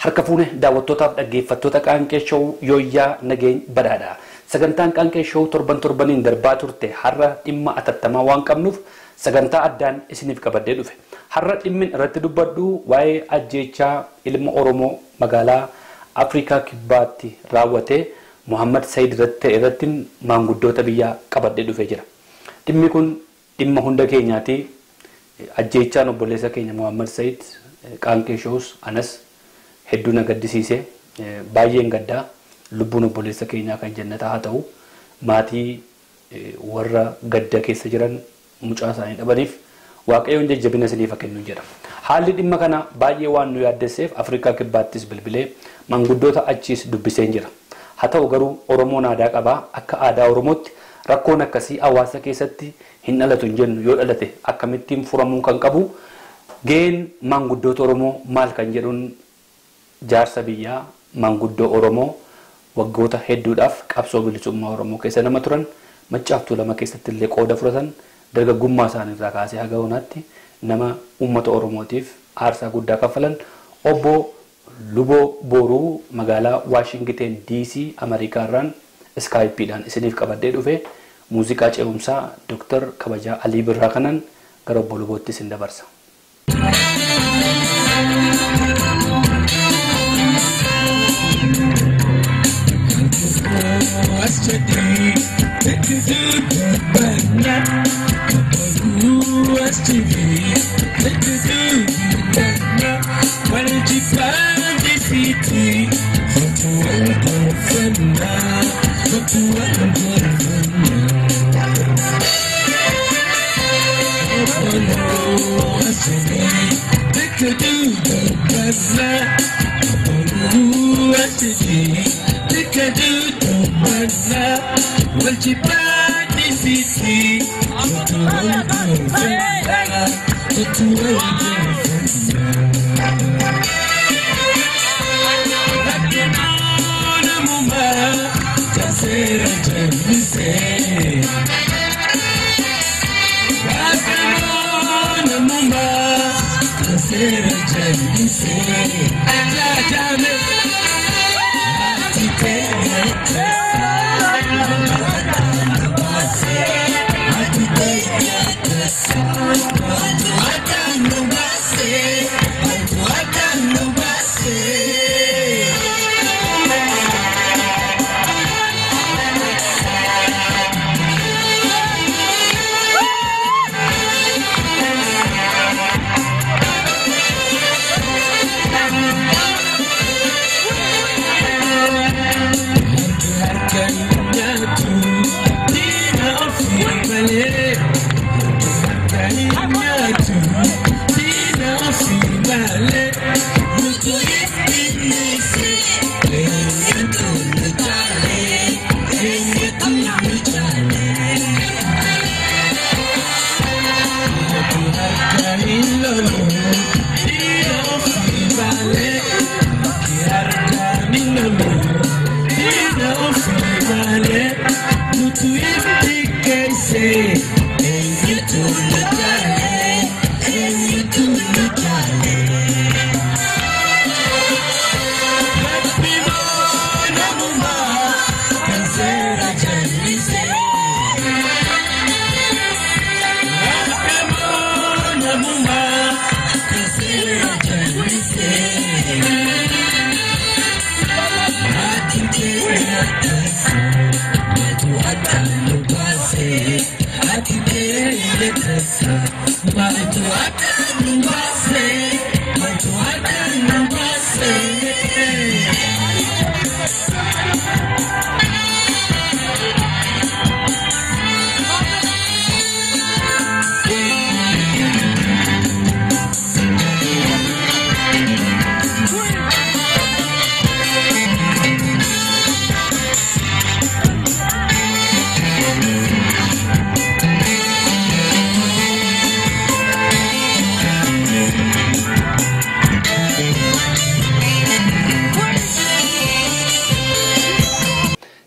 Harka fuune daawwattootaaf dhaggeeffattoota Qaanqee Show yooyyaa nageenya badhaadha. Sagantaan Qaanqee Show torbaniin darbaa turte har'a dhimma atattamaa waan qabnuuf sagantaa addaan isiniif qabadee dhufe. Har'a dhimmin irratti dubbadhu waa'ee ajjeechaa ilma Oromoo magaalaa Afrikaa Kibbaatti raawwate Muhammad Said irratti maanguddoota biyyaa qabadee dhufe jira. Dhimmi kun dhimma hunda keenyaati. Ajjeechaan obboleessa keenya Muhammad Said Qaanqee Shows anas hedduu na gaddisiise baay'een gaddaa lubbuun obboleessa keenyaa kan jannataa haa ta'u maatii warra gadda keessa jiran mucaa isaanii dhabaniif waaqayyoon jajjabina isiniif kennu jedha. Haalli dhimma kana baay'ee waan nu yaaddesseef Afrikaa Kibbaattis bilbilee maanguddoota achiis dubbisee jira. Haa ta'u garuu Oromoon aadaa qabaa. Akka aadaa Oromootti rakkoon akkasii hawaasa keessatti hin dhalatu hin jennu. Yoo dhalate akkamittiin furamuu kan qabu ga'een maanguddoota Oromoo maal kan jedhuun jaarsa biyyaa maanguddoo Oromoo waggoota hedduudhaaf qabsoo bilisummaa Oromoo keessa nama turan maccaaftuu lama keessatti illee qooda fudhatan dargaggummaa isaaniirraa kaasee haga honaatti nama uummata Oromootiif aarsaa guddaa kaffalan obbo Luboo Booruu magaalaa Waashingten DC Ameerikaarraan iskaayipiidhaan isiniif qabadee dhufe muuziqaa ce'umsaa Dr. Kabajaa Alii Birraa kanan gara obbo Lubootti isin dabarsa.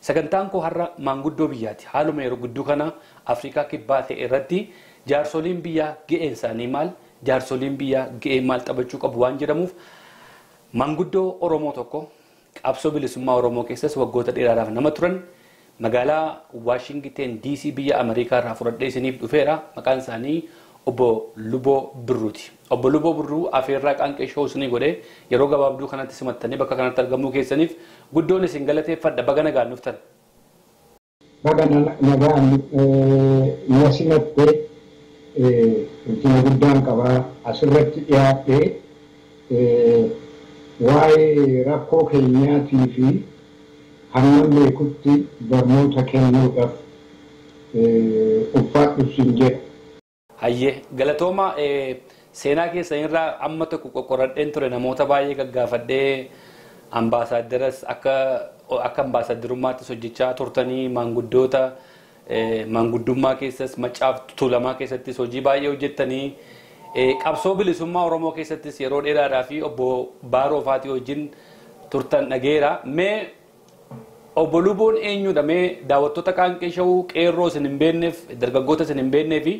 Sagantaan koo har'a maanguddoo biyyaati. Haaluma yeroo gudduu kana Afrikaa Kibbaa ta'e irratti jaarsoliin biyyaa ga'een isaanii maal, jaarsoliin biyyaa ga'ee maal taphachuu qabu waan jedhamuuf Manguddoo Oromoo tokko qabsoo bilisummaa Oromoo keessas waggoota dheeraadhaaf nama turan magaalaa Washington DC biyya Ameerikaa irraa fudhadhee isiniif dhufeera. Maqaan isaanii Obbo Luboo Birruuti. Obbo Luboo Birruu afeerraa qaanqee shoo isinii godhee yeroo gabaabduu kanatti simattanii bakka kanatti argamuu keessaniif guddoon isin galateeffadha. Baga nagaan dhuftan. Baga nagaan na simattee ultima guddaan qabaa asirratti dhiyaatee waa'ee rakkoo keenyaatii fi hamma beekutti barnoota kennuudhaaf ulfaadhu sin jedha. Hayyee galatooma seenaa keessan irraa amma tokko qoqqoradheen ture namoota baay'ee gaggaafadhee ambaasaaderas akka ambaasaaddarummaattis hojjechaa turtanii manguddummaa keessas Maccaaf Tuulamaa keessattis hojii baay'ee hojjettanii qabsoo bilisummaa Oromoo keessattis yeroo dheeraadhaa fi obbo Baaroo Faatii wajjin turtan dhageera. Mee obbo Luboon eenyudha? Mee daawwattoota qaanqee shawuu qeerroo isin hin beekneef dargaggoota isin hin beeknee fi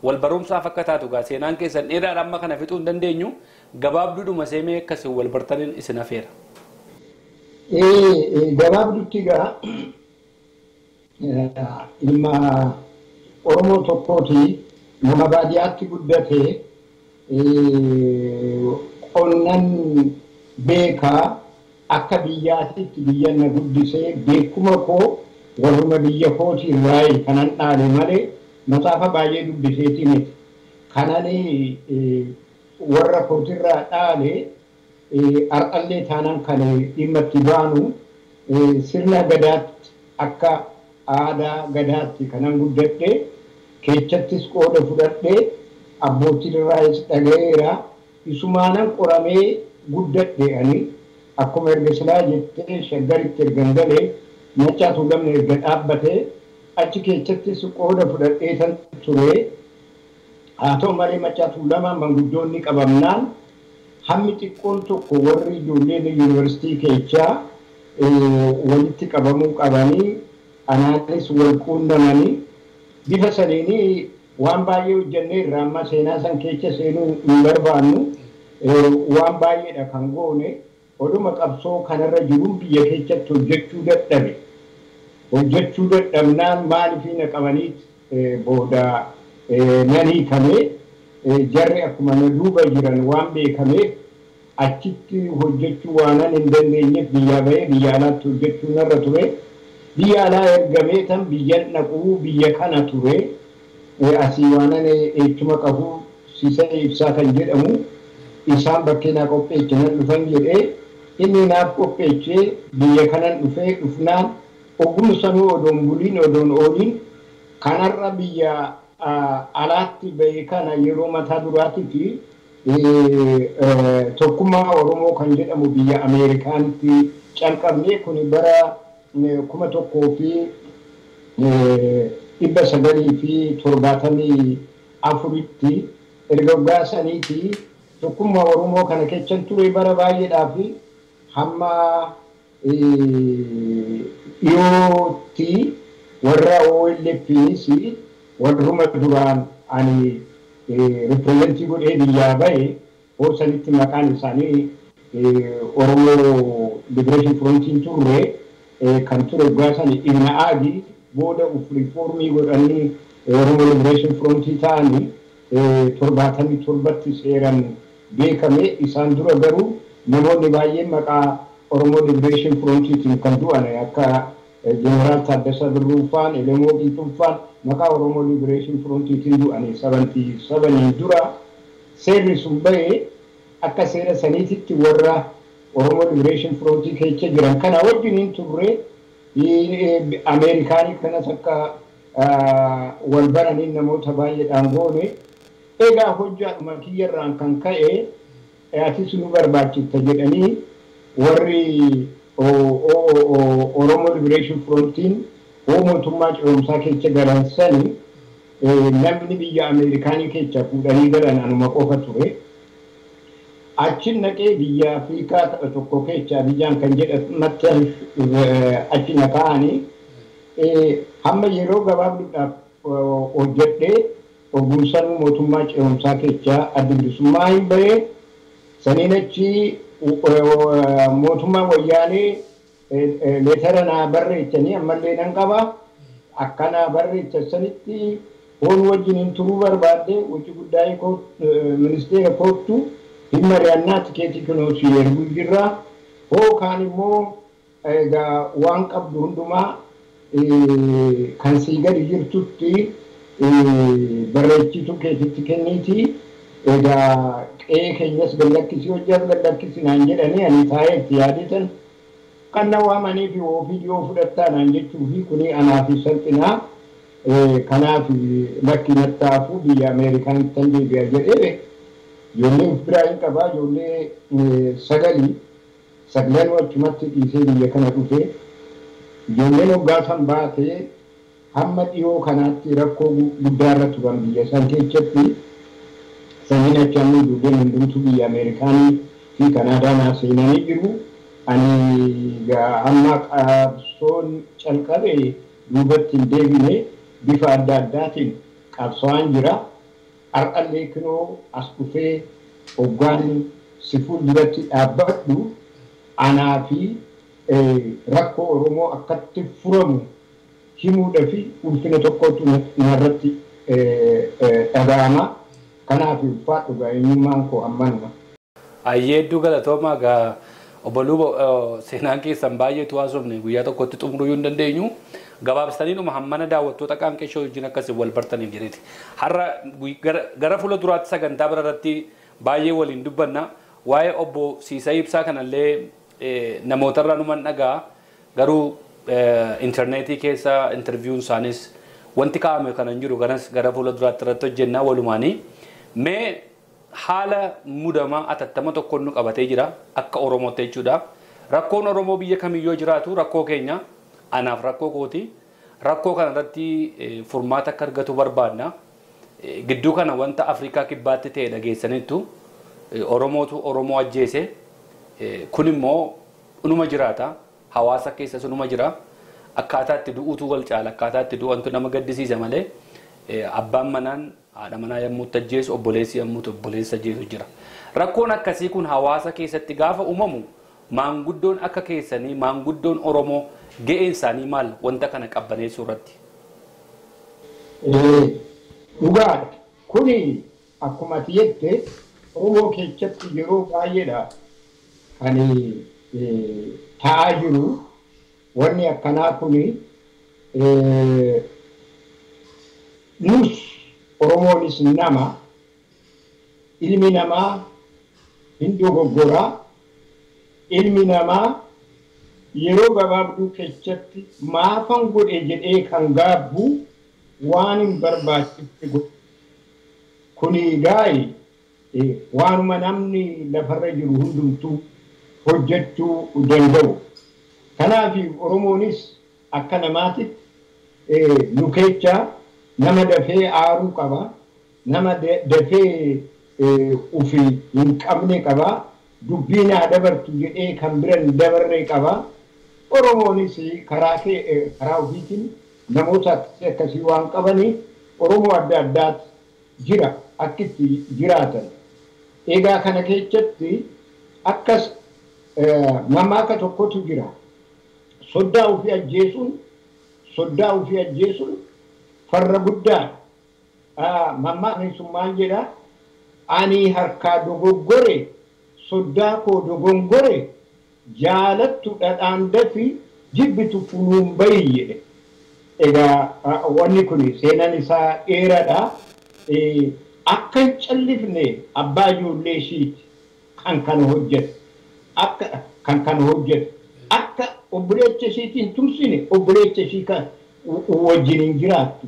wal barumsaaf akka taatu gaa seenaan keessan dheeraadha amma kana fixuu hin dandeenyu gabaabduudhuma seemee akkasiin wal bartaniin isin afeera. Gabaabduutti gaa ilma Oromoo tokkooti nama baadiyyaatti guddatee qonnan beekaa akka biyyaatitti biyya na guddisee beekuma koo warruma biyya kooti irraa kanan dhaale malee mataafa baay'ee dubbiseeti miti. Kanani warra kootirraa dhaale arqallee taanaan kan dhimma itti baanu sirna gadaatti akka aadaa gadaatti kanan guddadhe keechattis qooda fudhadhe abbootiin irraas dhagayeera isumaanan qoramee guddadhe ani akkuma erga silaa jettee shaggaritti ergan galee Maccaa Tuulamni erga dhaabbatee achi keechattis qooda fudhadhee tan ture. Haa ta'u malee Maccaa Tuulamaa manguddoonni qabamnaan hammi xiqqoon tokko warri ijoolleen yuunivarsiitii keechaa walitti qabamuu qabanii anaanis wal quunnamanii bifa saniinii waan baay'ee hojjennee irraa amma seenaa san keessa seenuu hin barbaannu waan baay'eedha kan goone oduma qabsoo kanarra jiruun biyya keessatti hojjechuu dadhabnaan maaliif na qabaniit booda nan hiikamee jarri akkuma na duuba jiran waan beekameef achitti hojjechuu waanan hin dandeenyeef biyyaa bahee biyya alaatti hojjechuu narra ture. Biyya alaa ergamee tan biyyan dhaquu biyya kana ture asii waanan eechuma qabu Siisee Ibsaa kan jedhamu isaan bakkee naa qopheechinan dhufan jedhee inni naaf qopheechee biyya kanan dhufee dhufnaan ogummaa sanuu odoon buliin odoon ooliin kanarra biyya alaatti bahee kana yeroo mataa duraatii fi tokkummaa Oromoo kan jedhamu biyya Ameerikaanitti calqabnee kun bara 1974tti erga waggaa saniiti tokkummaa Oromoo kana keessan ture bara baay'eedhaaf hamma dhiyootti warra OLPs warruma duraan ani ripirezentii godhee biyyaa bahe hoosanitti maqaan isaanii Oromoo Liberation Frontiin turre kan ture gaasani Ibna Aagi booda uf riformii godhanii Oromoo Liberation Frontii ta'anii 77tti seeran beekame isaan dura garuu namoonni baay'een maqaa Oromoo Liberation Frontiitiin kan du'an akka Jeneraal Taaddasaa Birruu faan Elemoo Qiixxuu faan maqaa Oromoo Liberation Frontiitiin du'anii 77 dura seerri sun bahee akka seera saniititti warra Oromoo Liberation Frontii keessa jiran kana wajjiniin turre Ameerikaanii kanas akka wal baraniin namoota baay'eedhaan goone egaa hojjaadhuma kiyyarraan kan ka'e atis nu barbaachifta jedhanii warri Oromoo Liberation Frontiin mootummaa ce'umsaa keessa garansanii namni biyya Ameerikaanii keessa fuudhanii galan anuma qofa ture. Achin naqee biyya Afrikaa tokko keessa biyyaan kan jedhamatti achi naqaanii hamma yeroo gabaabduudhaaf hojjedhee ogummaa mootummaa ce'umsaa keessa adda bilisummaa hin bahee saniin achi mootummaa wayyaanee leetara naa barreechanii ammallee nan qaba akkanaa barreecha sanitti hoon wajjiniin turuu barbaadde hojii guddaa ministeera koottu hin mari'annaa tikeetii kunuunsi erguu jirra hoo kaan immoo egaa waan qabdu hundumaa kan sii gadi jirtutti barreechitu keetitti kenniiti egaa qe'ee keenyas gallakkisii hojjaaf gallakkisi naan jedhanii ani taa'ee itti yaadetan kan na waamanii fi viidiyoo fudhattaa naan jechuu fi kuni anaa fi salphinaa kanaaf lakki nattaafuu biyya Ameerikaan tan deebi'a jedhee ijoollee of biraa hin qabaa ijoollee sagalan wachumatti dhiisee biyya kana dhufee ijoolleen hoggaa san baatee hamma dhiyoo kanaatti rakkoo guddaarra turan biyya san keessatti sanyiin achaan ijoolleen hundumtu biyya Ameerikaanii fi Kanaadaa seenanii jiru. Ani hamma qabsoon calqabe duubatti hin deebine bifa adda addaatiin qabsoon jira. Har'allee kunoo as dhufee hoggaan si fuulduratti dhaabbadhu anaa fi rakkoo Oromoo akkatti furamu himuudha fi ulfina tokkotu narratti dhaga'ama. Kanaaf ulfaadhu eenyummaan koo ammanuma. Ayyeedduu galatoomaa gaa obboluu seenaan keessan baay'eetu haasofne guyyaa tokkotti xumuruu hin dandeenyu. Gabaabsaniidhuma hammana daawwattoota qaanqeeshoo wajjin akkasii wal bartaniif jedheeti. Har'a gara fuula duraatti sagantaa birarratti baay'ee waliin dubbanna. Waa'ee obbo Siisay Ibsaa kanallee namootarraa numan dhagaa garuu intarneetii keessa interviiyuun isaanis wanti kaa'ame kanan jiru gara fuula duraatti irratti hojjennaa walumaanii. Mee haala mudamaa atattama tokkoon nu qabatee jira akka Oromootti jechuudha. Rakkoon Oromoo biyya kamiyyoo jiraatu rakkoo keenya anaaf rakkoo kooti. Rakkoo kanarratti furmaata akka argatu barbaadna. Gidduu kana wanta Afrikaa kibbaatti ta'e dhageessaniittu Oromootu Oromoo ajjeese. Kun immoo unuma jiraata. Hawaasa keessas unuma jira. Akkaataa itti du'uutu wal caala. Akkaataa itti du'antu nama gaddisiisa malee abbaan manaan haadha manaa yommuu ajjeesu obboleessi yommuu obboleessa ajjeesu jira. Rakkoon akkasii kun hawaasa keessatti gaafa uumamu maanguddoon akka keessanii maanguddoon Oromoo ga'een isaanii maal wanta kana qabbaneessuu irratti? Dhugaadha. Kuni akkuma ati jette Oromoo keessatti yeroo baay'eedha kan ta'aa jiru wanni akkanaa kuni nus Oromoonis nama ilmi namaa hin dogoggoraa ilmi namaa yeroo gabaabduu keessatti maafan godhe jedhee kan gaabbu waan hin barbaachifne godhe. Kuni gaa'e waanuma namni lafarra jiru hundumtuu hojjechuu danda'u. Kanaaf Oromoonis akka namaatitti nu keessaa nama dafee aaruu qaba, nama dafee ufii hin qabne qaba, dubbiin haa dabartu jedhee kan biran dabarree qaba. Oromoonis karaa ofiitiin namoota akkasii waan qabanii Oromoo adda addaatti jira akkitti jiraatan. Egaa kana keessatti akkas mammaaka tokkotu jira. Soddaa ofii ajjeesuun farra guddaa. Mammaakni sun maal jedhaa? Ani harkaa dogoggore soddaa koo dogongore jaalattu dhadhaan dafi jibbitu funuun bayi jedhe. Egaa wanni kun seenaan isaa dheeraadha. Akka hin callifne abbaa ijoollee ishiiti kan kana hojjetu. Akka obboleecha ishiitiin tumsine obboleecha ishii kan wajjin hin jiraattu.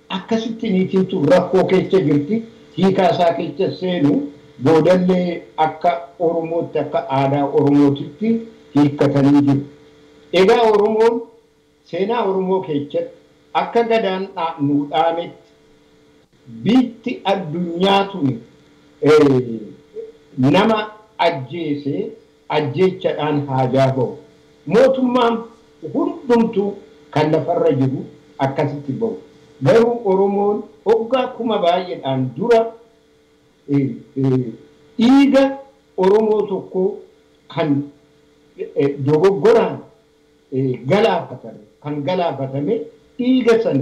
Akkasitti niitiin tun rakkoo keessa jirti. Hiikaa isaa keessa seenu boodallee akka Oromootti akka aadaa Oromootitti hiikkatanii jiru. Egaa Oromoon seenaa Oromoo keessatti akka gadaan nu dhaametti biitti addunyaa tun nama ajjeese ajjeechadhaan haajaa ba'u. Mootummaan hundumtuu kan lafarra jiru akkasitti ba'u. Garuu Oromoon hoggaa kuma baay'eedhaan dura dhiiga Oromoo tokko kan dogoggoraan galaafatame kan galaafatame dhiiga san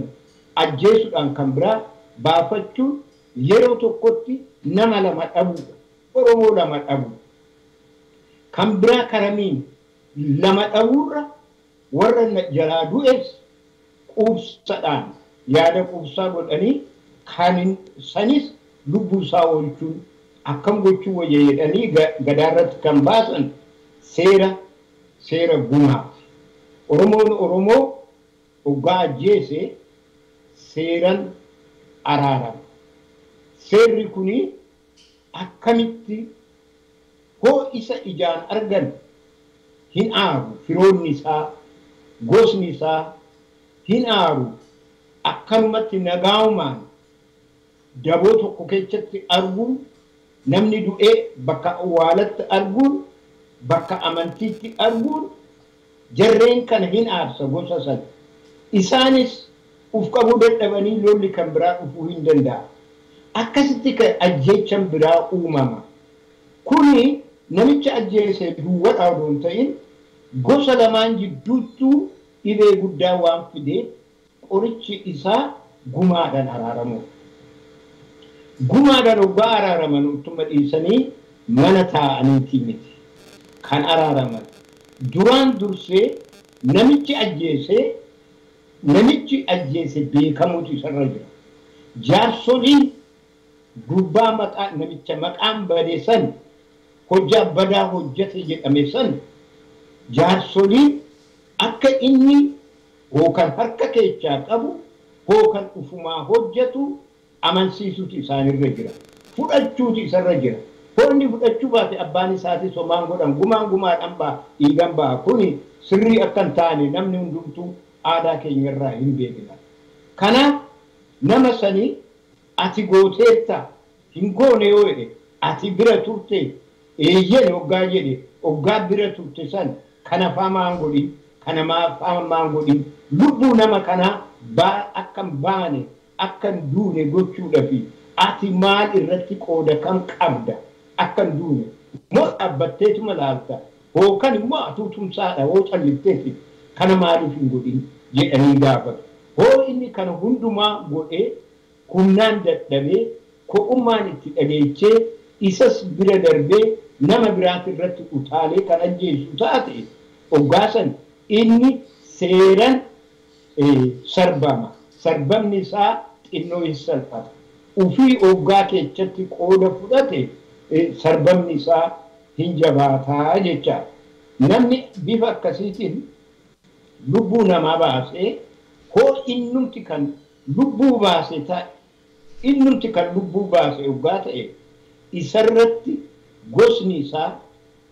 ajjeesuudhaan kan biraa baafachuun yeroo tokkotti nama lama dhabuudha. Oromoo lama dhabu. Kan biraa karamiin lama dhabuurra warra jalaa du'es quubsadhaan yaada quubsaa godhanii kan sanis lubbuu isaa oolchuun akkam gochuu wayya jedhanii gadaarratti kan baasan seera gumaa. Oromoo oggaa ajjeese seeran araarama. Seerri kuni akkamitti hoo isa ijaan argan hin aaru firoonni isaa gosni isaa hin aaru akkanumatti nagaa'umaan daboo tokko keessatti arguun namni du'ee bakka awwaalatti arguun bakka amantiitti arguun jarreen kana hin aarsa gosa san isaanis uf qabuu dadhabanii lolli kan biraa dhufuu hin danda'a. Akkasitti kan ajjeechan biraa uumama. Kuni namicha ajjeese duwwadhaa odoo hin ta'in gosa lamaan jidduuttuu dhibee guddaa waan fidee qorichi isaa gumaadhaan araaramu. Gumaadhaan oggaa araaraman utuma dhiisanii mana taa'aniitii miti kan araaraman. Duraan dursee namichi ajjeese beekamuutu isarra jira. Jaarsoliin gubbaa maqaa namicha maqaan badee san hojjaa badaa hojjate jedhame san jaarsoliin akka inni hookan harka keechaa qabu hookan ufumaa hojjatu amansiisuutu isaanirra jira. Fudhachuutu isarra jira. Honni fudhachuu baate abbaan isaatii somaan godhan gumaadhaan baa dhiigan baa kuni sirrii akkan taane namni hundumtuu aadaa keenyarraa hin beekna. Kanaaf nama sanii ati gooteetta hin goone yoo jedhe ati bira turte eeyyee hoggaa jedhe hoggaa bira turte san kana faamaan godhin kana faamaan godhin lubbuu nama kanaa akkan baane akkan duune gochuudhafi ati maal irratti qooda kan qabda akkan duune moo dhaabbatteetuma laalta hookan immoo atuutumsaadha hoo callifteefi kana maaliif hin godhin jedhanii gaafatu. Hoo inni kana hundumaa godhee humnaan dadhabee ko'ummaan itti dhageechee isas bira darbee nama biraati irratti utaalee kan ajjeesu taate oggaasan inni seeran sarbama. Sarbamni isaa xinnoo hin salphata. Ufii oggaa keessatti qooda fudhate sarbamni isaa hin jabaataa jecha. Namni bifa akkasiitiin lubbuu namaa baasee hoo innumti kan lubbuu baase ta'e innumti kan lubbuu baase oggaa ta'e isarratti gosni isaa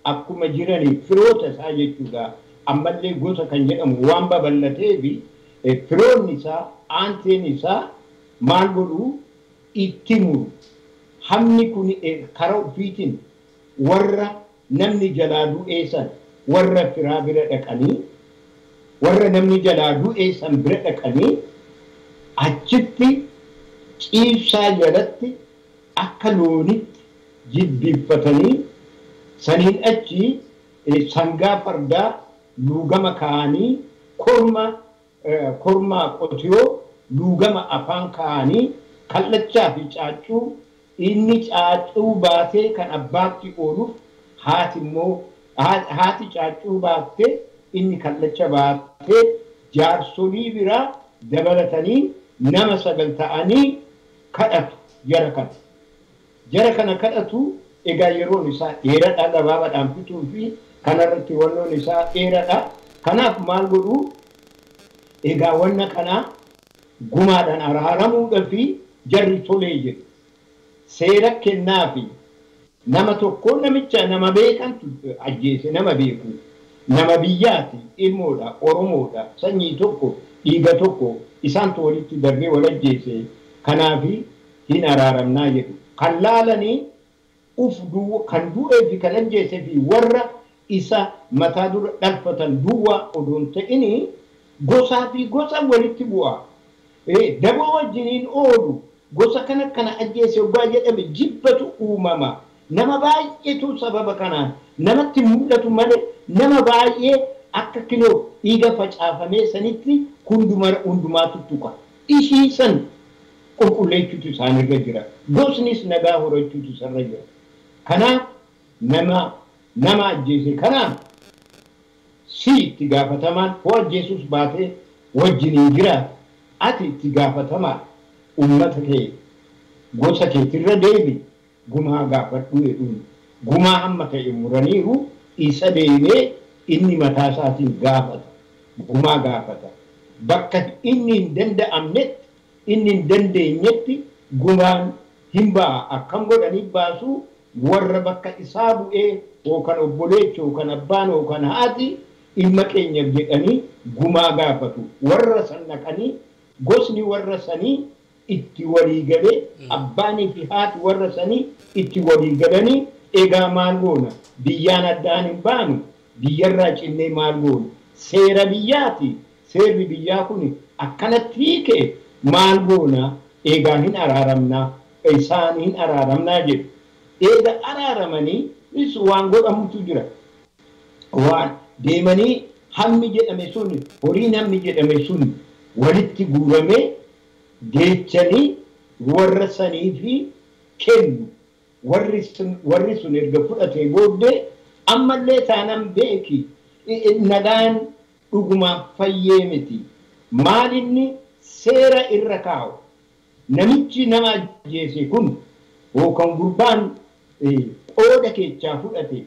akkuma jiranii firoota isaa jechuudha. Ammallee gosa kan jedhamu waan babal'atee fi firoonni isaa aanteen isaa maal godhuu itti muru. Hamni kun karaa ofiitiin warra namni jalaa du'ee san warra firaa bira dhaqanii warra namni jalaa du'ee san bira dhaqanii achitti ciibsaa jalatti akka loonitti jilbiiffatanii saniin achi sangaa fardaa luugama kaanii kormaa qotiyoo luugama afaan kaanii kallachaa fi caaccuu inni caaccuu baatee kan abbaatti ooluuf haati caaccuu baattee inni kallacha baatee jaarsolii biraa dabalatanii nama 9 ta'anii kadhatu jara kana. Jara kana kadhatu egaa yeroon isaa dheeradha gabaabaadhaan fituu fi kanarratti wannoon isaa dheeradha. Kanaaf maal godhuu egaa wanna kanaa gumaadhaan araaramuudha fi jarri tolee jedhu. Seera kennaa fi nama tokko namicha nama beekantu ajjeese nama beeku. Nama biyyaati ilmoodha Oromoodha sanyii tokko dhiiga tokko isaan walitti darbee wal ajjeese kanaafi hin araaramnaa jedhu. Kan laalanii kan du'ee fi kan ajjeese fi warra isa mataa dura dhalfatan duwwaa odoon ta'ini gosaa fi gosa walitti bu'a. Daboo wajjiniin oolu gosa kana ajjeese oggaa jedhame jibbatu uumama. nama baay'eetu sababa kanaan namatti mul'atu malee nama baay'ee akka kiloo dhiiga facaafamee sanitti hundumaatu tuqa. Ishii san qulqulleechuutu isaanirra jira. Gosnis nagaa horachuutu isarra jira. Kanaaf nama ajjeese kanaaf si itti gaafatamaan hoo ajjeesus baatee wajjiniin jiraata. Ati itti gaafatamaa uummata kee gosa keetirra deebi gumaa gaafadhu jedhuun gumaa hamma ta'e muraniiru isa deemee inni mataa isaatiin gaafata. Gumaa gaafata. Bakka inni hin danda'amnetti inni hin dandeenyetti gumaan hin ba'a. Akkam godhanii baasuu warra bakka isaa bu'ee yookaan obboleecha yookaan abbaan yookaan haati ilma keenyaaf jedhanii gumaa gaafatu. Warra san naqanii gosni warra sanii itti walii galee abbaanii fi haati warra sanii itti walii galanii egaa maal goona biyyaan addaan hin baanu biyyarraa cinnee maal goona seera biyyaati seerri biyyaa kun akkanatti hiike maal goona egaa hin araaramnaa isaan hin araaramnaa jedhu eega araaramanii waan godhamutu jira waan deemanii hammi jedhame sun horiin hammi jedhame sun walitti guuramee geechanii warra sanii fi kennu warri sun erga fudhatee booddee ammallee taanan beeki nagaan dhugumaaf fayyee miti maalinni seera irra kaa'u namichi nama ajjeese kun yookaan gurbaan qooda keechaa fudhate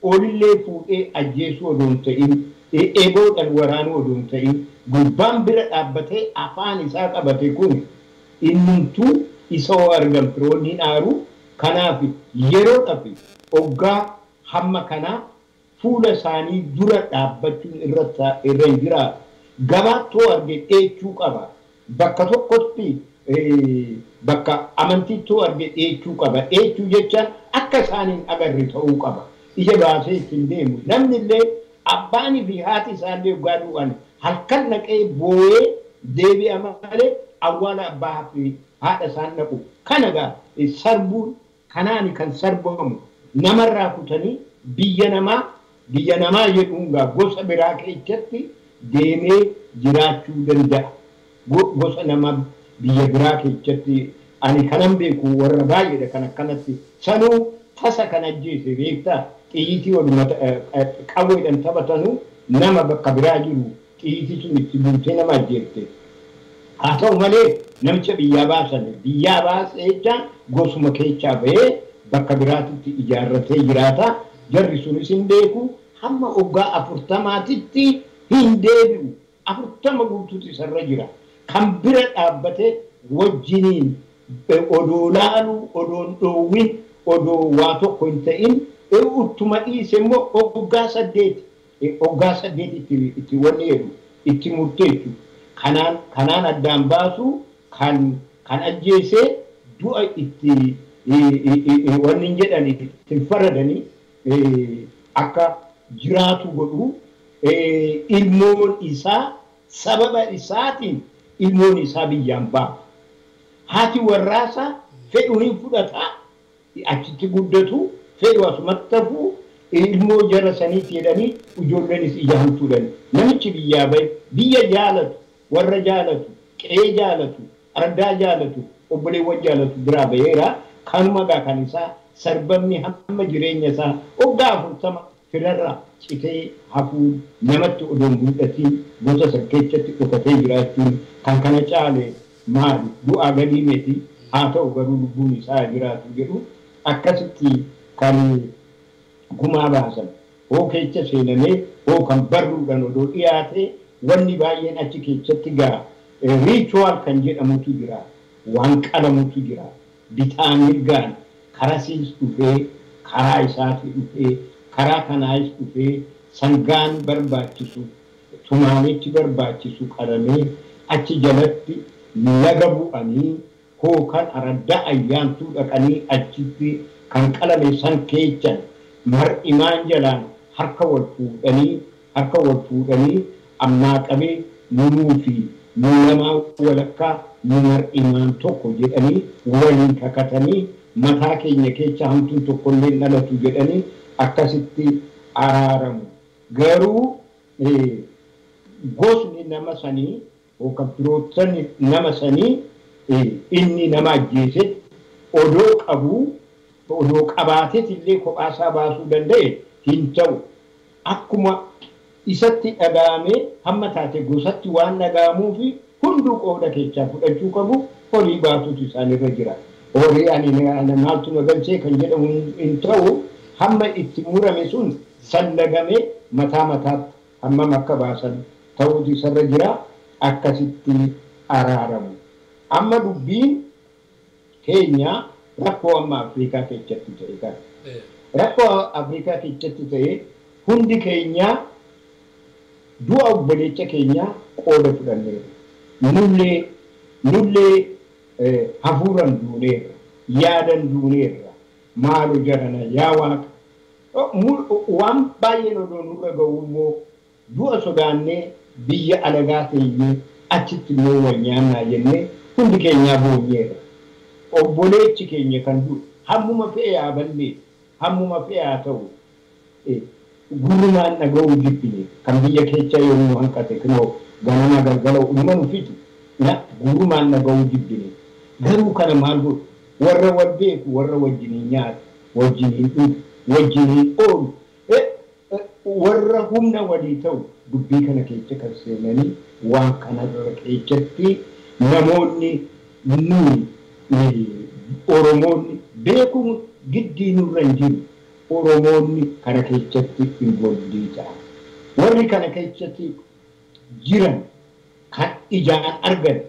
olillee fuudhee ajjeesuu odoon ta'in eeboodhaan waraanuu odoon ta'in gurbaan bira dhaabbatee afaan isaa qabate kun innumtuu isa argamtu roonni dhaaru kanaaf yeroo dhabe oggaa hamma kanaa fuula isaanii dura dhaabbachuun irra jira gabaatoo arge dheechuu qaba bakka tokkotti bakka amantiittoo arge dheechuu qaba dheechuu jechaan akka isaaniin agarre ta'uu qaba ija baasee ittiin deemu namni illee abbaanii fi haati isaallee oggaa du'an halkan naqee boo'ee deebi'a malee awwaala abbaa fi haadha isaan naqu kanagaa sarbuun kanaani kan sarbamu namarraa kutanii biyya namaa jedhuungaa gosa biraa keessatti deemee jiraachuu danda'a. Gosa nama biyya biraa keessatti ani kanan beeku warra baay'eedha kan akkanatti sanuu tasa kan ajjeese beektaa xiyyitii waluma qawweedhaan taphatanuu nama bakka biraa jiru xiyyitii sun itti buutee nama ajjeefte. Haa ta'u malee namicha biyyaa baasee jechaan gosuma keessaa bahee bakka biraatitti ijaarratee jiraata. Jarri sunis hin beeku hamma oggaa 40 hin deebi'u 40 guutuutu isarra jira. Kan bira dhaabbatee wajjiniin odoo laalu odoon dhoowwin odoo waa tokko hin ta'in uttuma dhiise immoo oggaa 8 itti wanni jedhu itti murteessu. Kanaan addaan baasu kan ajjeesee du'a itti wanni jedhani itti faradanii akka jiraatu godhu ilmoon isaa sababa isaatiin ilmoon isaa biyyaan ba'a. Haati warraasaa fedhu hin fudhataa achitti guddatu fedhu asumatti hafu ilmoo jara saniitti jedhanii ijoolleenis ijaan tuudhani. Namichi biyyaa bahe biyya jaalatu warra jaalatu qe'ee jaalatu ardaa jaalatu obboleewwan jaalatu biraa baheera kanumagaa kan isaa sarbamni hamma jireenya isaa oggaa 40 firarraa citee hafuu namatti odoon mul'atiin gosa sakkeechatti dhokatee jiraachuun kan kana caale maali du'aa gadii miti haa ta'u garuu lubbuun isaa jiraatu jedhu akkasitti kan gumaa baasan hoo keessa seenamee hoo kan barruudhaan odoo dhiyaate wanni baay'een achi keessatti gaa riituwaal kan jedhamutu jira waan qalamutu jira bitaa mirgaan karasiis dhufee karaa isaatii dhufee karaa kanaas dhufee sangaan barbaachisu tumaanichi barbaachisu qaramee achi jalatti laga bu'anii hoo kan aradda ayyaantuu dhaqanii achitti kan qalame san keechan mar'imaan jalaan harka wal fuudhanii ammaa qabee nunuu fi nu lamaa walakkaa nu mar'imaan tokko jedhanii waliin kakatanii mataa keenya keessa hamtuun tokkollee dhalatu jedhanii akkasitti araaramu. Garuu gosni nama sanii yookaan firoottan nama sanii inni nama ajjeese odoo qabu odoo qabaateet illee kophaasaa baasuu danda'e hin ta'u. Akkuma isatti dhaga'amee hamma taate gosatti waan dhaga'amuufi hunduu qooda keessaa fudhachuu qabu horii baasuutu isaanirra jira. Horii ani maaltu na galchee kan jedhamu hin ta'u hamma itti murame sun sallagamee mataa mataatti hammam akka baasan ta'uutu isarra jira akkasitti araaramu. Amma dubbiin keenya rakkoo amma Afrikaa keessatti ta'e kan. Rakkoo Afrikaa keessatti ta'e hundi keenya du'a obboleessa keenya qooda fudhanneera. Nullee hafuuran duuneerra, yaadan duuneerra, maaloo jarana yaa waaqa. Waan baay'een odoo nurra ga'u immoo du'a sodaannee biyya alagaa teenyee achitti immoo wal nyaannaa jennee hundi keenyaa boonyeera. Obboleechi keenya kan du'u hammuma fe'ee haa ballee hammuma fe'ee haa ta'u gurumaan dhaga'uu jibbine kan biyya keessa yommuu hanqate kunoo ganama galgala uumamu fitu gurumaan dhaga'uu jibbine. Garuu kana maal godhu warra wal beeku warra wajjiniin nyaatu wajjiniin dhugu wajjiniin oolu warra humna walii ta'u dubbii kana keessa kan seenanii waan kanarra keessatti namoonni nuyi Oromoonni beekuun giddii nurra hin jiru. Oromoonni kana keessatti involvii ta'a. Warri kana keessatti jiran kan ijaan argan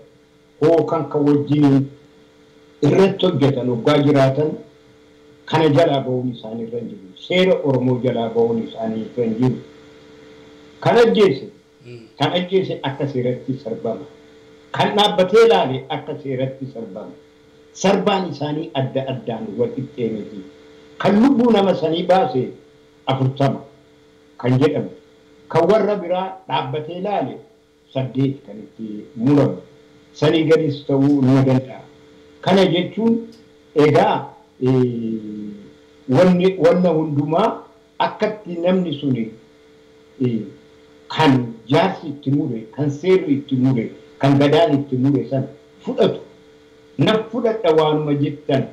yookaan kan wajjiniin irratti hojjetan waggaa jiraatan kana jalaa ba'uun isaanii irra hin jiru. Seera Oromoo jalaa ba'uun isaanii irra hin jiru. Kan ajjeese akka seeratti sarbama. Kan dhaabbatee ilaale akka seeratti sarbama. Sarbaan isaanii adda addaan wal qixxeemeti. Kan lubbuu nama sanii baase 40 kan jedhamu. Kan warra biraa dhaabbatee ilaale 8 kan itti muramu. Sanii gadis ta'uu ni danda'a. Kana jechuun egaa wanna hundumaa akkatti namni suni kan jaarsi itti mure, kan seerri itti mure, kan gadaan itti mure san fudhatu. Naf fudhadha waanuma jettan,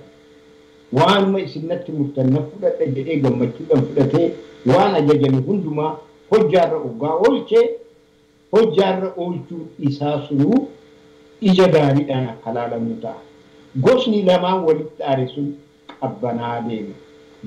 waanuma isinatti murtan naf fudhadha jedhee gammachuudhaan fudhatee waan ajajame hundumaa hojjaarra ogaa oolchee hojjaarra oolchuu isaa sunuu ija gaariidhaan akka ilaalamu ta'a. Gosni lamaan walitti aare sun qabbanaa deeme.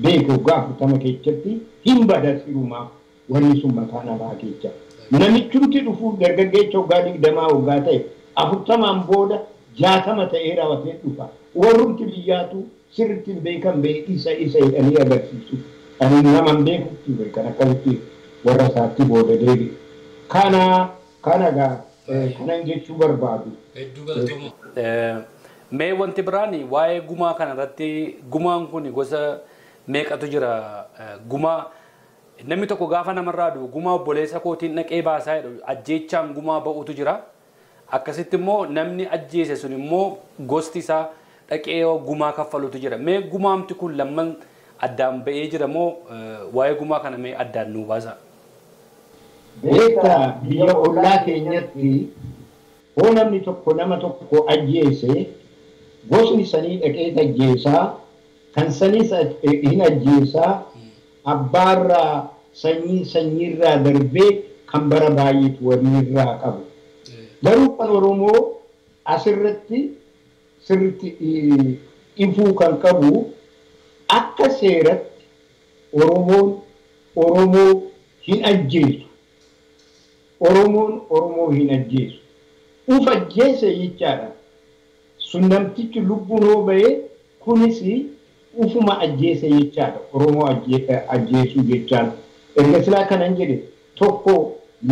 Beeku waggaa 40 keessatti hin badasirumaa wanni sun mataa namaa keessa. Namichumti dhufuu dargaggeessa waggaa 20 waggaa ta'e 40 booda 60 ta'ee raawwatee dhufa. Warrumti biyyaatu sirriitti beekan isa jedhanii agarsiisu. Ani nama beekutti beekan akkasitti warra isaatti booda deebi'e. Kanagaa kanan jechuu barbaadu. Mee wanti biraani waa'ee gumaa kanarratti gumaan kun gosa meeqatu jira? Gumaa namni tokko gaafa namarraa du'u gumaa obboleessa kootiin dhaqee baasaa jedhu ajjeechaan gumaa ba'utu jira. Akkasitti immoo namni ajjeese sun immoo gosti isaa dhaqee gumaa kaffalutu jira. Mee gumaamti kun lamman addaan ba'ee jira moo waa'ee gumaa kana mee addaan nuu baasa? Beektaa biyya ollaa keenyatti hoo namni tokko nama tokko ajjeese gosni sanii dhaqee ajjeesaa kan sanii hin ajjeesaa abbaarraa sanyiirraa darbee kan bara baay'eetu waliirraa qabu. Garuu kan Oromoo asirratti sirriitti ifuu kan qabu akka seeratti Oromoo hin ajjeesu. Oromoo hin ajjeesu. Uf ajjeese jechaadha. Sun namtichi lubbuun hoo ba'ee kunis ufuma ajjeese jechaadha. Oromoo ajjeesuu jechaan. Erga silaa kanan jedhe tokko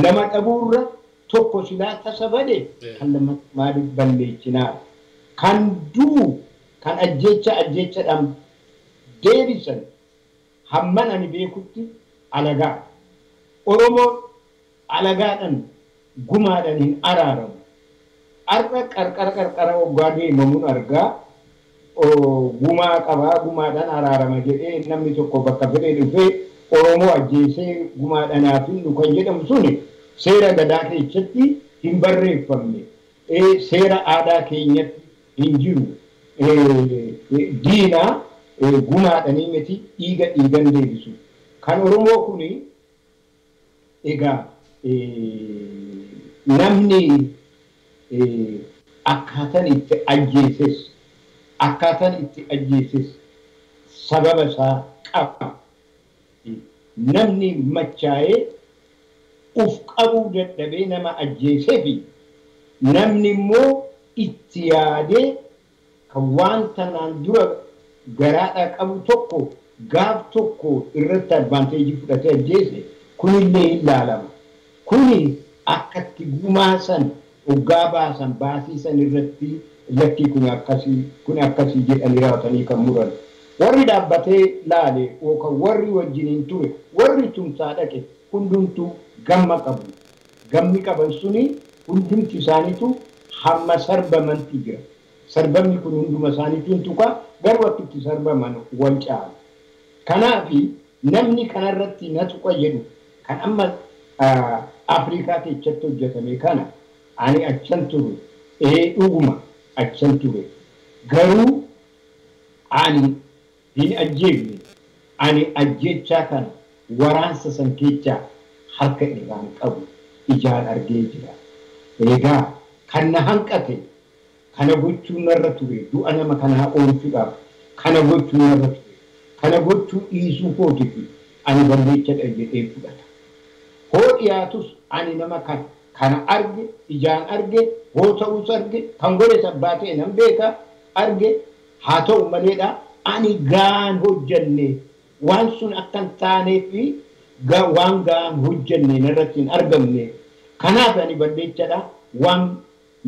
lama dhabuurra tokko silaa tasa bade kan lama maaliif balleessinaa. Kan du'u kan ajjeechadhaan deebisan hamman ani beekutti alagaa. Oromoo alagaadhaan gumaadhaan hin araaramu. Arra qarqara waggaa deemamuun argaa gumaa qabaa gumaadhaan araarama jedhee namni tokko bakka fedhee dhufee Oromoo ajjeesee gumaadhaanaa fi nu kan jedhamu suni seera gadaa keessatti hin barreeffamne seera aadaa keenyatti hin jiru diinaa gumaadhanii miti dhiigan deebisu kan Oromoo kuni egaa namni akkaataan itti ajjeeses sababa isaa qaba. Namni machaa'ee uf qabuu dadhabee nama ajjeesee fi namni immoo itti yaadee kan waan tanaan dura garaadhaa qabu tokko gaaf tokko irratti advaanteejii fudhatee ajjeese kunillee hin laalama. Kuni akkatti gumaasan hoggaa baasan baasiisan irratti lakkii kun akkasii jedhanii raawwatanii kan muran. Warri dhaabbatee laale yookaan warri wajjiniin ture warri tumsaa dhaqe hundumtuu gamma qabu. Gammi qaban suni hundumti isaaniitu hamma sarbamantu jira. Sarbamni kun hunduma isaaniitu hin tuqa garuu akkitti sarbaman wal caala. Kanaafi namni kanarratti na tuqa jedhu kan amma Afrikaa keessatti hojjetame kana ani achan ture dhuguma achan ture garuu ani hin ajjeefne ani ajjechaa kana waraansa san keessaa harka irraan qabu ijaan argee jira. Egaa kan na hanqate kana gochuu narra ture du'a nama kanaa oolchuudhaaf kana gochuu narra ture kana gochuu dhiisuu kootifi ani balleechadha jedhee fudhata. Hoo dhiyaatus ani nama kana arge ijaan arge hoo ta'us arge kan godhe sabbaa ta'e nan beeka arge haa ta'u maleedha ani gaan hojjanne waan sun akkan taanee fi waan gaan hojjanne narratti hin argamne kanaaf ani balleechadha waan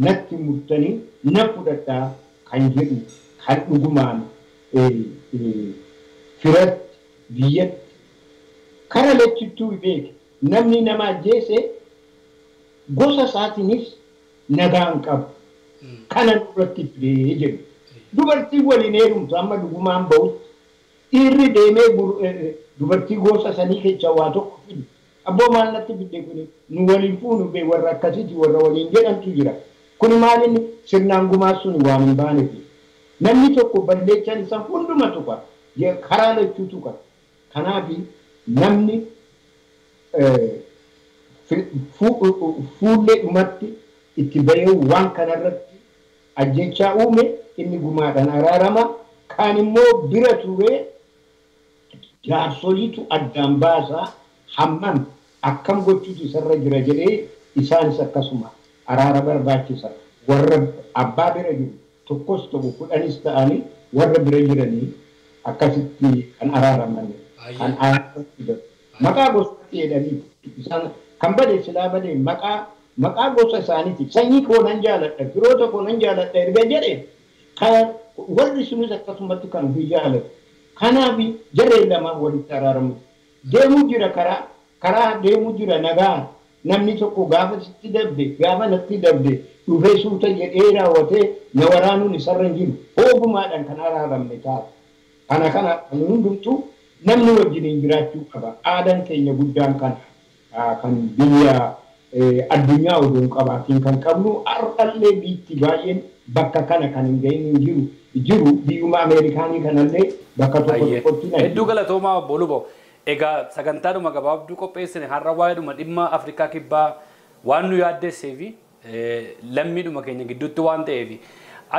natti murtanii na fudhadhaa kan jedhu kan dhugumaan firatti biyyatti kara lechittuu beeke. Namni nama ajjeese gosa isaatiinis nagaan qabu. Kana duratti fidee jedhu. Dubartii waliin heerumtu amma dhugumaan bahutti dhiirri deemee dubartii gosa sanii keessaa waa tokko fidu. Abboo maal natti fidde kuni nu waliin fuunu bee warra akkasiiti warra waliin jedhamtu jira. Kuni maalinni sirnaan gumaa sun waan hin baanefi. Namni tokko balleechaan isaa hunduma tuqa. Karaa lachuu tuqa. Kanaafi namni fuullee dhumatti itti bahee waan kanarratti ajjechaa uume inni gumaadhaan araarama kaan immoo bira turee jaarsoliitu addaan baasaa hammam akkam gochuutu isarra jira jedhee isaanis akkasuma araara barbaachisa warra abbaa bira jiru tokkos ta'u kudhanis ta'anii warra bira jiranii akkasitti kan araaraman kan araarratti maqaa gosooti jedhanii isaan kan bade silaa bade maqaa gosa isaaniiti sanyii koo nan jaaladha firoota koo nan jaaladha erga jedhe kan warri sunis akkasumatti kan ofii jaalatu kanaaf jarree lamaan walitti araaramu deemuu jira karaa deemuu jira nagaa namni tokko gaafa sitti dabde gaafa natti dabde dhufee suuta jedhee raawwatee na waraanuun isarra hin jiru hoogumaadhaan kan araaramne taate kana hundumtuu namni wajjiniin jiraachuu qaba. Aadaan keenya guddaan kan biyya addunyaa oduun qabaatiin kan qabnu har'allee biitti baay'een bakka kana kan hin gahin jiru biyyuma Ameerikaanii kanallee bakka tokkotti na hedduu galatoomaa obbo Luboo. Egaa sagantaadhuma gabaabduu qopheessine har'a waa'eedhuma dhimma Afrikaa kibbaa waan nu yaaddeessee fi lammiidhuma keenya gidduutti waan ta'eef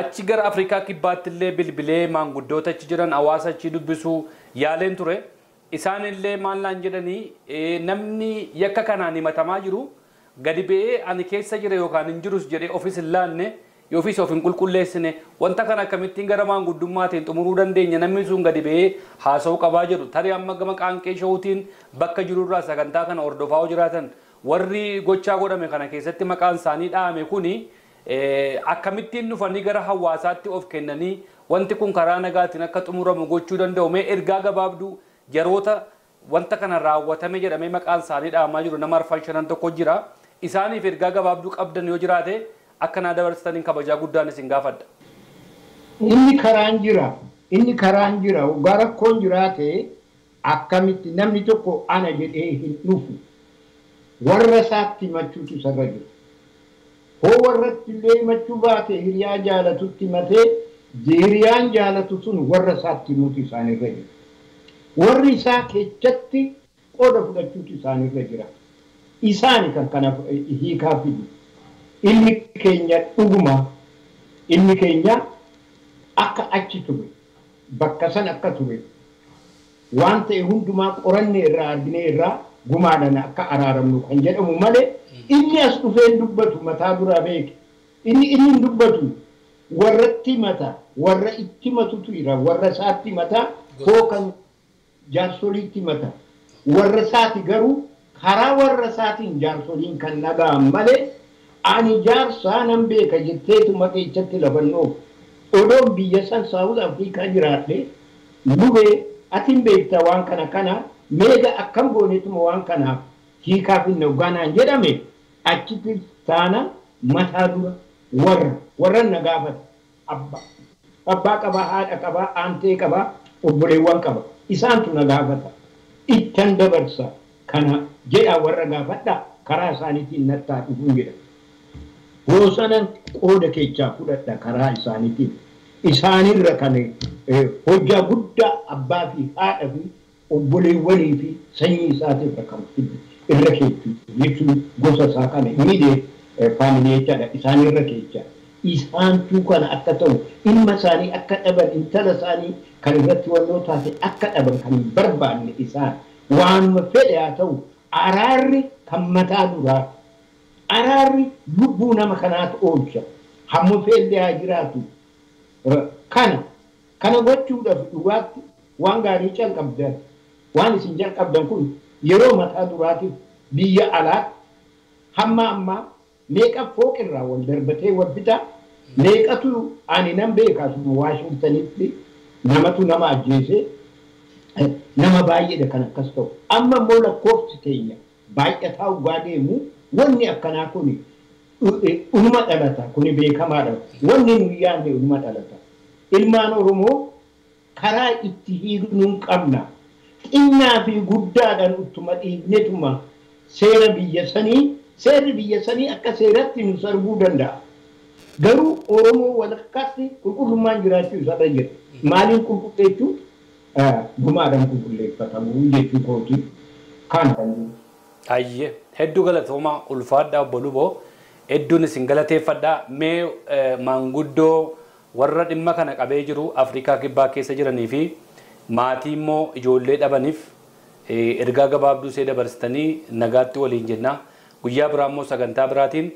achi gara Afrikaa kibbaatti illee bilbilee maanguddoota achi jiran hawaasa achi dubbisuu yaaleen ture. Isaan illee maallaan jedhanii namni yakka kanaan himatamaa jiru gadi ba'ee ani keessa jira yookaan hin jirus jedhee ofis hin laanne yoofis of hin qulqulleessine wanta kana akkamittiin gara maanguddummaatti xumuruu dandeenya namni sun gadi ba'ee haasa'uu qabaa jedhu tarii amma gama qaanqee shawuutiin bakka jirurraa sagantaa kana hordofaa jiraatan warri gochaa godhame kana keessatti maqaan isaanii dhaame kuni akkamittiin dhufanii gara hawaasaatti of kennanii wanti kun karaa nagaatiin akka xumuramu gochuu danda'u mee ergaa gabaabduu jaroota wanta kana raawwatame jedhamee maqaan isaanii dhaamaa jiru nama arfan shanan tokko jira isaaniif ergaa gabaabduu qabdan yoo jiraate akka naa dabarsitaniin kabajaa guddaan isin gaafadha. inni karaan jira gara koon jiraate akkamitti namni tokko ana jedhee hin dhufu warra isaatti machuutu sarra jiru. Hoo warratti illee machuu baate hiriyaa jaalatutti matee hiriyaan jaalatu sun warra isaatti mutu isaanirra jira. Warri isaa keessatti qooda fudhachuutu isaanirra jira. Isaani kan kana hiikaa fidu. Ilmi keenya dhuguma ilmi keenya akka achi ture bakka san akka ture waan ta'e hundumaa qoranne irraa argine irraa gumaadhaan akka araaramnu kan jedhamu malee inni as dhufee dubbatu mataa dura beeke inni dubbatu warratti mata warra itti matutu jira warra isaatti mata koo kan jaarsoliitti mata warra isaati garuu karaa warra isaatiin jaarsoliin kan nagaan malee ani jaarsaa nan beeka jetteetuma keessatti lafannoo odoo biyya san Saawuz Afrikaa jiraadhe lubee atiin beekta waan kana meega akkam gooneetuma waan kanaaf hiikaa fi nagaanaan jedhame achitti taana mataa dura warra na gaafata abbaa qabaa haadha qabaa aantee qabaa obboleewwan qaba isaantu na gaafata ittan dabarsa kana jedha warra gaafadha karaa isaaniitiin nattaa dhufuun jedha. Hoosanan qooda keechaa fudhadha karaa isaaniitiin isaanirra kan hojjaa guddaa abbaa fi haadha fi obboleewwanii fi sanyii isaatiif kan irra keechu jechuun gosa isaa kana miidhee faamilii jechaadha isaanirra keechaa isaantuu kana akka ta'u ilma isaanii akka dhaban intala isaanii kan irratti walloo taate akka dhaban kan barbaanne isaan waanuma fedhe haa ta'u araarri kan mataa duraa araarri lubbuu nama kanaatu oolcha hamma fedhe haa jiraatu kana gochuudhaaf dhugaatti waan gaarii calqabdan waan isin jalqabdan kun yeroo mataa duraatiif biyya alaa hamma ammaa meeqa fooqirraa wal darbatee wal bitaa meeqatu ani nan beekaasuma Waashingtanitti namatu nama ajjeesee nama baay'eedha kan akkas ta'u amma immoo lakkoofsi keenya baay'ataa ugaa deemu wanni akkanaa kuni unuma dhalata kuni beekamaadha wanni nuyi yaadne unuma dhalata ilmaan Oromoo karaa itti hiiknuun qabna xinnaa fi guddaadhaan uttuma dhiibnetuma seerri biyya sanii akka seeratti nu sarbuu danda'a garuu Oromoo walakkaatti qulqullummaan jiraachuu isaa jira maaliin qulqulleechuu gumaadhaan qulqulleeffatamu jechuu kooti kana ayye hedduu galatooma ulfaadhaa obbo Luboo hedduun isin galateeffadhaa mee maanguddoo warra dhimma kana qabee jiru Afrikaa kibbaa keessa jiranii fi maatii immoo ijoollee dhabaniif ergaa gabaabduu see dabarsitanii nagaatti waliin jenna guyyaa biraa immoo sagantaa biraatiin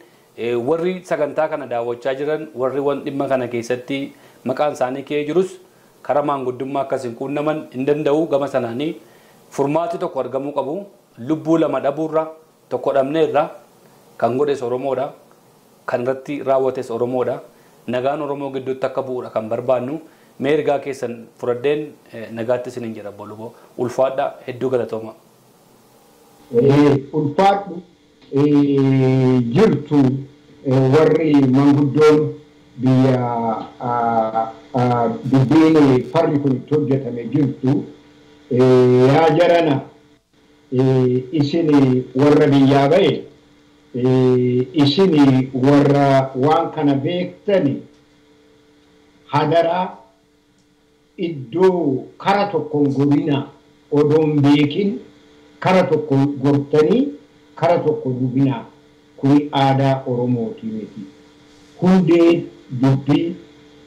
warri sagantaa kana daawwachaa jiran warri wan dhimma kana keessatti maqaan isaanii ka'ee jirus karaa maanguddummaa akkasiin quunnaman hin danda'u gama sanaanii furmaati tokko argamuu qabu lubbuu lama dhabuurra tokko dhabneerra kan godhes Oromoodha kan irratti raawwates Oromoodha nagaan Oromoo gidduutti akka bu'uudha kan barbaannu mee ergaa keessan fudhadheen nagaatti isiniin jedha obbo Luboo ulfaadhaa hedduu galatooma. Ulfaadhu jirtu warri manguddoon biyya dubbiin farri kun itti hojjetame jirtu yaa jarana isin warra biyyaa ba'e isini warra waan kana beektani hadaraa iddoo kara tokkoon godina odoon beekin kara tokko gortanii kara tokko dubinaa kuni aadaa Oromooti miti hundee dubbii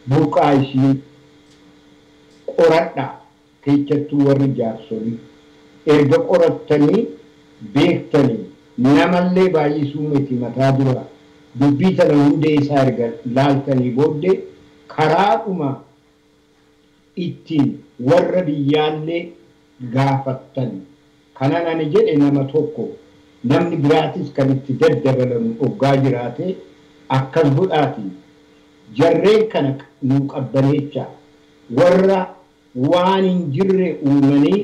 burqaa ishii qoradha keessattuu warri jaarsolii erga qorattanii beektanii namallee baay'isuu miti mataa dura dubbii tana hundee isaa erga laaltanii booddee karaadhuma ittiin warra biyyaallee gaafattan kanan ani jedhe nama tokko namni biraatis kan itti daddabalamu oggaa jiraate akkas godhaati jarreen kana nu qabbaneecha warra waan hin jirre uumanii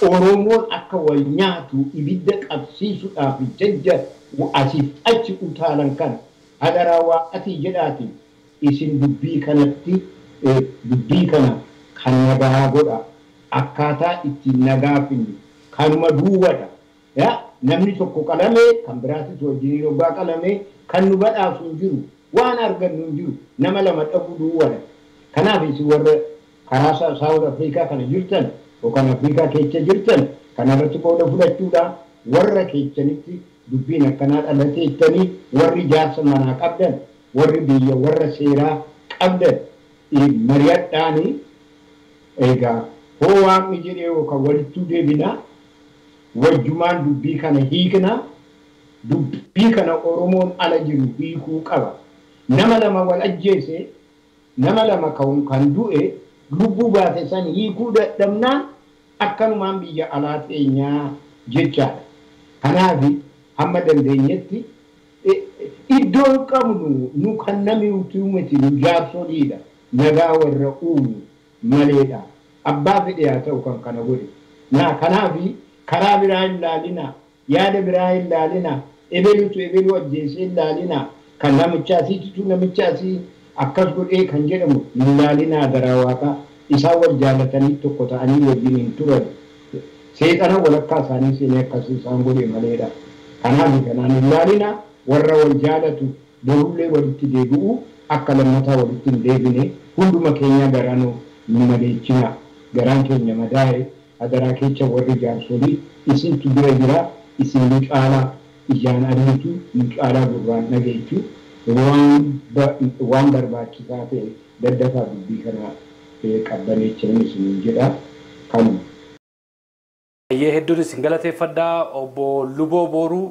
Oromoon akka wal nyaatu ibidda qabsiisuudhaaf jajja asiif achi utaalan kana hadaraa waa ati jedhaati isin dubbii kanatti dubbii kana kan nagaa godha akkaataa ittiin nagaa finnu kanuma duwwadha namni tokko qalamee kan biraatis wajjin yoggaa qalamee kan nu badhaasu hin jiru waan argannu hin jiru nama lama dhabuu duwwadha kanaaf isin warra karaa South Africa kana jirtan yookaan Afrikaa keessa jirtan kanarratti qooda fudhachuudhaan warra keessanitti dubbiin akkanaa dhalateettanii warri jaarsa manaa qabdan warri biyya warra seeraa qabdan mari'adhaanii egaa hoo waaqni jedhee yookaan walittuu deebinaa wajjumaan dubbii kana hiiknaa dubbii kana Oromoon ala jiru hiikuu qaba nama lama wal ajjeese nama lama kan du'e lubbuu baate san hiikuu dadhabnaan akkanumaan biyya alaa teenyaa jechaadha kanaaf hamma dandeenyetti iddoo qabnu nu kan namni uumati nu jaarsoliidha nagaa warra uumu maleedha abbaa fedhe haa ta'u kan kana godhe kanaaf karaa biraa hin laalina yaada biraa hin laalina ebelutu ebelu ajjeesee hin laalina kan namichaasiititu namichaasii akkas godhee kan jedhamu hin laalina garaa waaqa isaa wal jaalatanii tokko ta'anii wajjin hin turan seexana walakkaa isaanii seenee akkas isaan godhe maleedha kanaaf kanaan hin laalina warra wal jaalatu borullee walitti deebi'u akka lammataa walitti hin deebine hunduma keenya garanuu nu madeechina garaan keenya madaa'e adaraa keessa warri jaarsolii isintu bira jira isin nu caalaa ijaan adiitu nu caalaa gurraan dhageechu waan barbaachisaa ta'e daddafaa dubbii kana qabbaneechanii isin jedha kanuma. Baay'ee hedduun isin galateeffadhaa obbo Luboo Booruu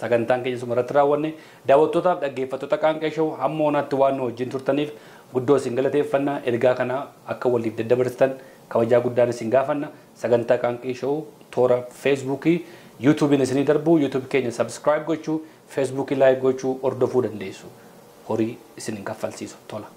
sagantaan keenya sumarratti raawwanne daawwattootaaf dhaggeeffattoota Qaanqee Show hamma onaatti waan nu wajjin turtaniif guddoo isin galateeffannaa ergaa kana akka waliif daddabarsitan kabajaa guddaan isin gaafanna sagantaa Qaanqee Show toora feesbuukii yuutuubiin isinii darbu yuutuub keenya sabskiraayib gochuu feesbuukii laayik gochuu hordofuu dandeessu horii isin hin kaffalchiisu tola.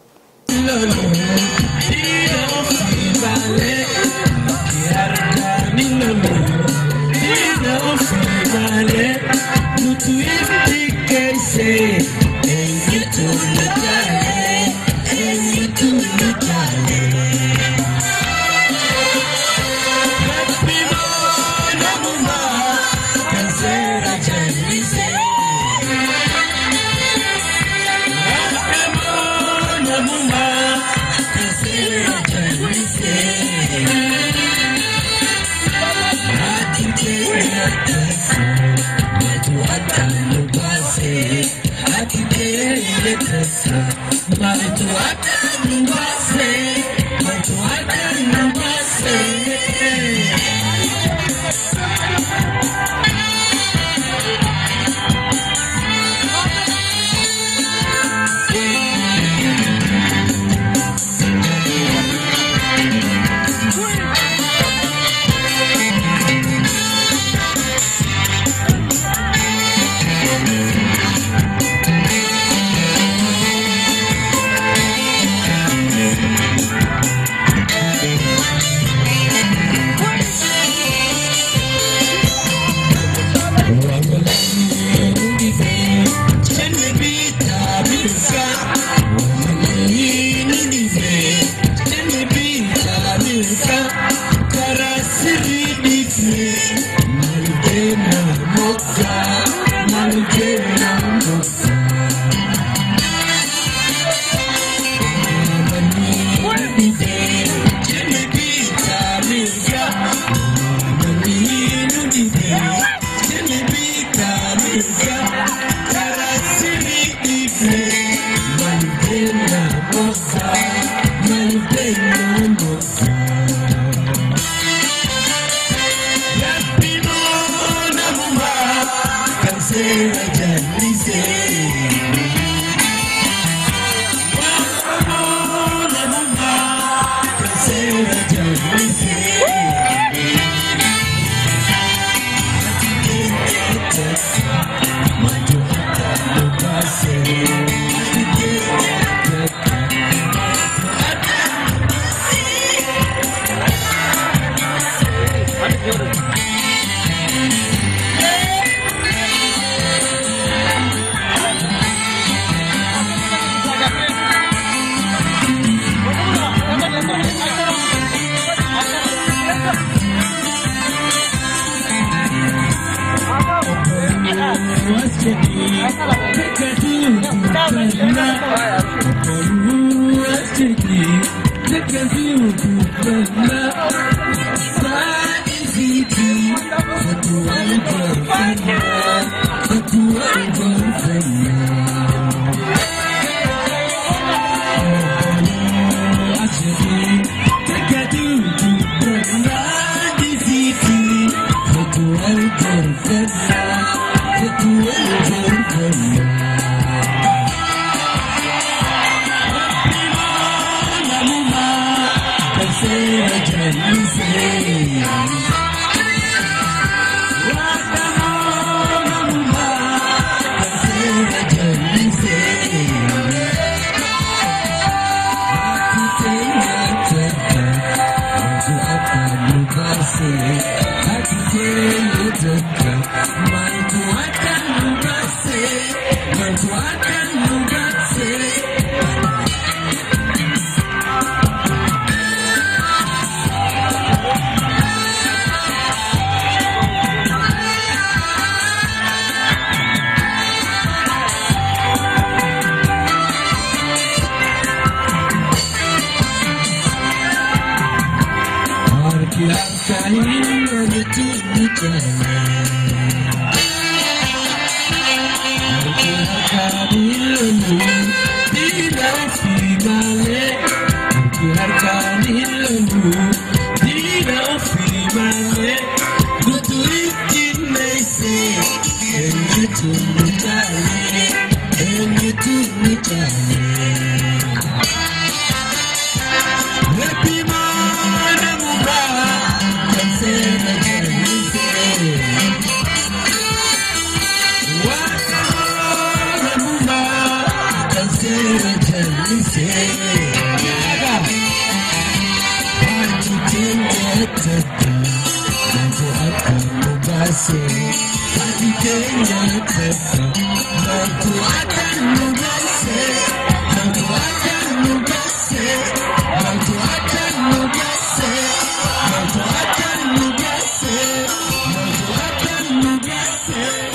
Say